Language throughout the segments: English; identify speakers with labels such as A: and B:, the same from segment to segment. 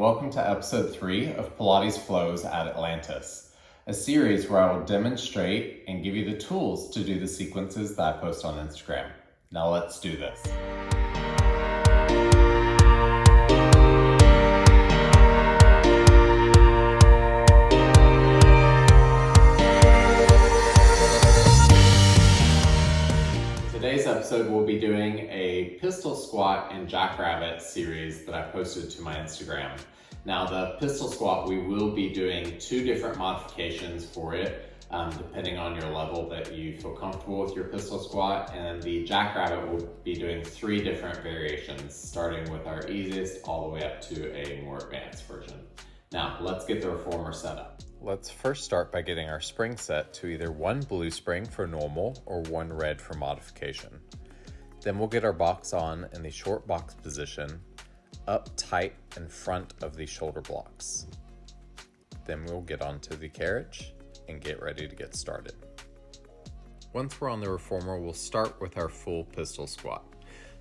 A: Welcome to episode 3 of Pilates Flows at Atlantis, a series where I will demonstrate and give you the tools to do the sequences that I post on Instagram. Now let's do this. Today's episode we'll be doing a pistol squat and jackrabbit series that I posted to my Instagram. Now the pistol squat, we will be doing 2 different modifications for it, depending on your level that you feel comfortable with your pistol squat. And the jackrabbit will be doing 3 different variations, starting with our easiest all the way up to a more advanced version. Now let's get the reformer set up. Let's first start by getting our spring set to either 1 blue spring for normal or 1 red for modification. Then we'll get our box on in the short box position, up tight in front of the shoulder blocks. Then we'll get onto the carriage and get ready to get started. Once we're on the reformer, we'll start with our full pistol squat.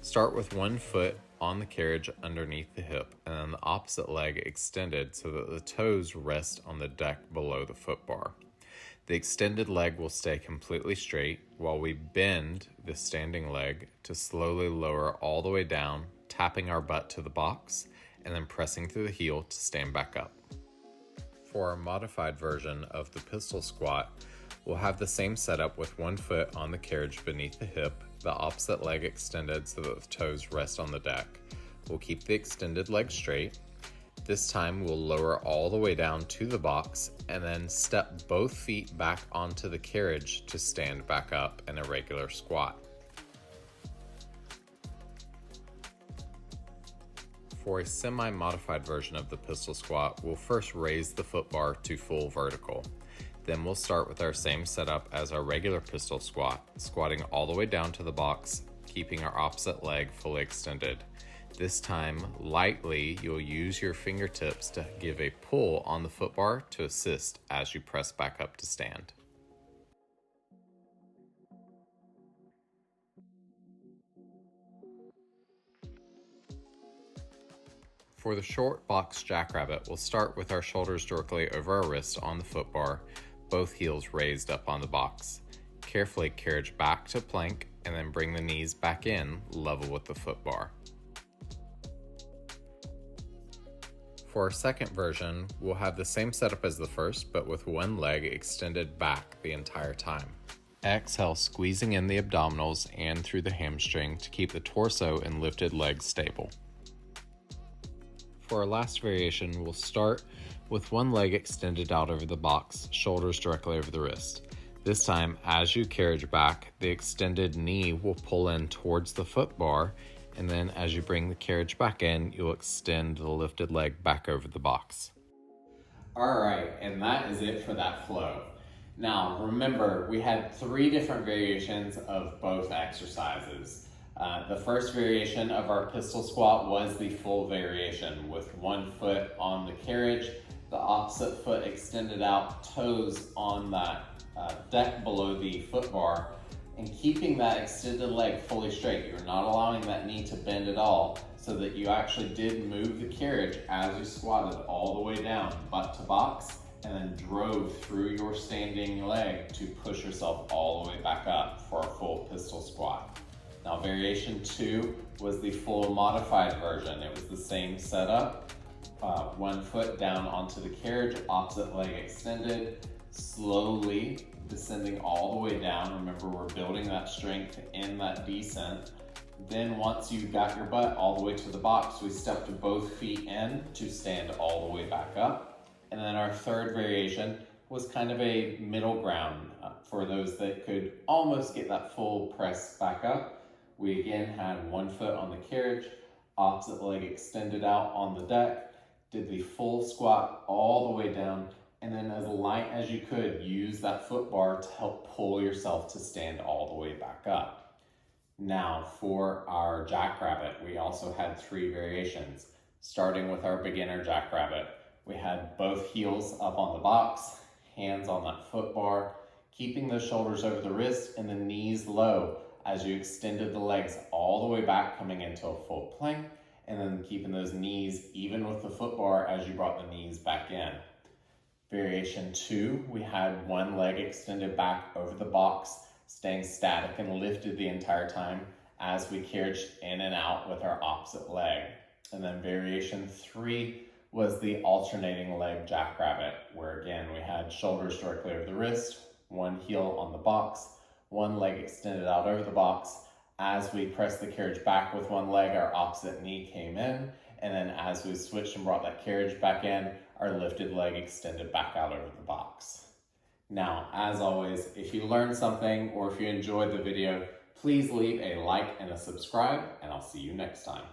A: Start with 1 foot on the carriage underneath the hip and then the opposite leg extended so that the toes rest on the deck below the foot bar. The extended leg will stay completely straight while we bend the standing leg to slowly lower all the way down, tapping our butt to the box and then pressing through the heel to stand back up. For our modified version of the pistol squat, we'll have the same setup with 1 foot on the carriage beneath the hip, the opposite leg extended so that the toes rest on the deck. We'll keep the extended leg straight. This time we'll lower all the way down to the box and then step both feet back onto the carriage to stand back up in a regular squat. For a semi-modified version of the pistol squat, we'll first raise the foot bar to full vertical. Then we'll start with our same setup as our regular pistol squat, squatting all the way down to the box, keeping our opposite leg fully extended. This time, lightly, you'll use your fingertips to give a pull on the foot bar to assist as you press back up to stand. For the short box jackrabbit, we'll start with our shoulders directly over our wrists on the foot bar, both heels raised up on the box. Carefully carriage back to plank and then bring the knees back in level with the foot bar. For our second version, we'll have the same setup as the first, but with 1 leg extended back the entire time. Exhale, squeezing in the abdominals and through the hamstring to keep the torso and lifted legs stable. For our last variation, we'll start with 1 leg extended out over the box, shoulders directly over the wrist. This time, as you carriage back, the extended knee will pull in towards the foot bar, and then as you bring the carriage back in, you'll extend the lifted leg back over the box. All right, and that is it for that flow. Now, remember, we had 3 different variations of both exercises. The first variation of our pistol squat was the full variation with 1 foot on the carriage, the opposite foot extended out, toes on that deck below the foot bar, and keeping that extended leg fully straight. You're not allowing that knee to bend at all, so that you actually did move the carriage as you squatted all the way down, butt to box, and then drove through your standing leg to push yourself all the way back up for a full pistol squat. Now variation 2 was the full modified version. It was the same setup, 1 foot down onto the carriage, opposite leg extended, slowly descending all the way down. Remember, we're building that strength in that descent. Then once you got your butt all the way to the box, we stepped both feet in to stand all the way back up. And then our third variation was kind of a middle ground for those that could almost get that full press back up. We again had 1 foot on the carriage, opposite leg extended out on the deck, did the full squat all the way down, and then as light as you could, use that foot bar to help pull yourself to stand all the way back up. Now for our jackrabbit, we also had 3 variations. Starting with our beginner jackrabbit, we had both heels up on the box, hands on that foot bar, keeping the shoulders over the wrist and the knees low as you extended the legs all the way back, coming into a full plank, and then keeping those knees even with the foot bar as you brought the knees back in. Variation 2, we had one leg extended back over the box, staying static and lifted the entire time as we carried in and out with our opposite leg. And then variation 3 was the alternating leg jackrabbit, where again we had shoulders directly over the wrist, one heel on the box, one leg extended out over the box. As we pressed the carriage back with one leg, our opposite knee came in, and then as we switched and brought that carriage back in, our lifted leg extended back out over the box. Now, as always, if you learned something or if you enjoyed the video, please leave a like and a subscribe, and I'll see you next time.